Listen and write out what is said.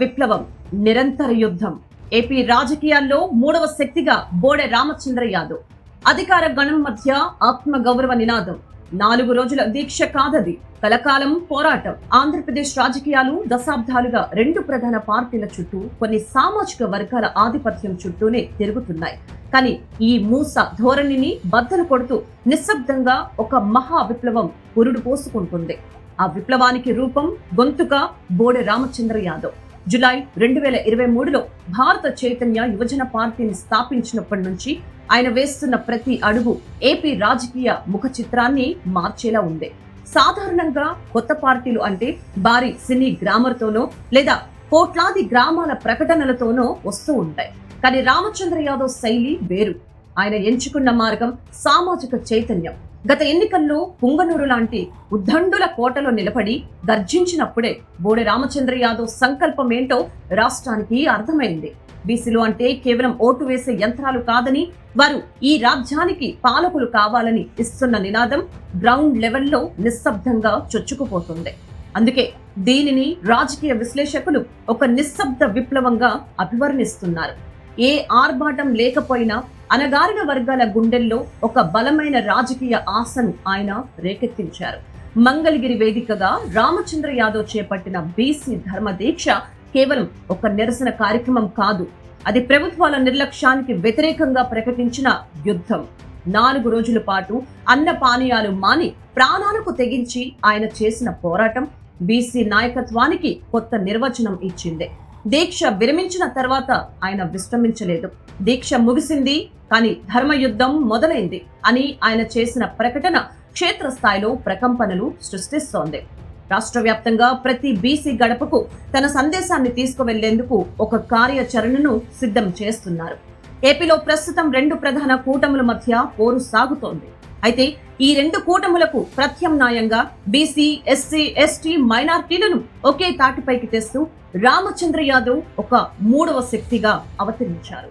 విప్లవం, నిరంతర యుద్ధం. ఏపీ రాజకీయాల్లో మూడవ శక్తిగా బోడె రామచంద్ర యాదవ్. అధికార గణం మధ్య ఆత్మగౌరవ నినాదం. 4 రోజుల దీక్ష కాదది, కలకాలం పోరాటం. ఆంధ్రప్రదేశ్ రాజకీయాలు దశాబ్దాలుగా 2 ప్రధాన పార్టీల చుట్టూ, కొన్ని సామాజిక వర్గాల ఆధిపత్యం చుట్టూనే తిరుగుతున్నాయి. కానీ ఈ మూస ధోరణిని బద్దలు కొడుతూ నిశ్శబ్దంగా ఒక మహా విప్లవం పురుడు పోసుకుంటుంది. ఆ విప్లవానికి రూపం, గొంతుక బోడె రామచంద్ర యాదవ్. జులై 2023లో భారత చైతన్య యువజన పార్టీని స్థాపించినప్పటి నుంచి ఆయన వేస్తున్న ప్రతి అడుగు ఏపీ రాజకీయ ముఖ చిత్రాన్ని మార్చేలా ఉంది. సాధారణంగా కొత్త పార్టీలు అంటే భారీ సినీ గ్రామర్తోనో లేదా కోట్లాది గ్రామాల ప్రకటనలతోనో వస్తూ ఉంటాయి. కానీ రామచంద్ర యాదవ్ శైలి వేరు. ఆయన ఎంచుకున్న మార్గం సామాజిక చైతన్యం. గత ఎన్నికల్లో పుంగనూరు లాంటి ఉద్దండుల కోటలో నిలబడి గర్జించినప్పుడే బోడె రామచంద్ర యాదవ్ సంకల్పం ఏంటో రాష్ట్రానికి అర్థమైంది. బీసీలు అంటే కేవలం ఓటు వేసే యంత్రాలు కాదని, వారు ఈ రాజ్యానికి పాలకులు కావాలని ఇస్తున్న నినాదం గ్రౌండ్ లెవెల్లో నిశ్శబ్దంగా చొచ్చుకుపోతుంది. అందుకే దీనిని రాజకీయ విశ్లేషకులు ఒక నిశ్శబ్ద విప్లవంగా అభివర్ణిస్తున్నారు. ఏ ఆర్భాటం లేకపోయినా అనగారిన వర్గాల గుండెల్లో ఒక బలమైన రాజకీయ ఆశను ఆయన రేకెత్తించారు. మంగళగిరి వేదికగా రామచంద్ర యాదవ్ చేపట్టిన బీసీ ధర్మ దీక్ష కేవలం ఒక నిరసన కార్యక్రమం కాదు, అది ప్రభుత్వాల నిర్లక్ష్యానికి వ్యతిరేకంగా ప్రకటించిన యుద్ధం. 4 రోజుల పాటు అన్న పానీయాలు మాని ప్రాణాలకు తెగించి ఆయన చేసిన పోరాటం బీసీ నాయకత్వానికి కొత్త నిర్వచనం ఇచ్చింది. దీక్ష విరమించిన తర్వాత ఆయన విశ్రమించలేదు. దీక్ష ముగిసింది, కానీ ధర్మయుద్ధం మొదలైంది అని ఆయన చేసిన ప్రకటన క్షేత్రస్థాయిలో ప్రకంపనలు సృష్టిస్తోంది. రాష్ట్ర వ్యాప్తంగా ప్రతి బీసీ గడపకు తన సందేశాన్ని తీసుకువెళ్లేందుకు ఒక కార్యాచరణను సిద్ధం చేస్తున్నారు. ఏపీలో ప్రస్తుతం 2 ప్రధాన కూటముల మధ్య పోరు సాగుతోంది. అయితే ఈ 2 కూటములకు ప్రత్యామ్నాయంగా బీసీ, ఎస్సీ, ఎస్టీ, మైనార్టీలను ఒకే తాటిపైకి తెస్తూ రామచంద్ర యాదవ్ ఒక 3వ శక్తిగా అవతరించారు.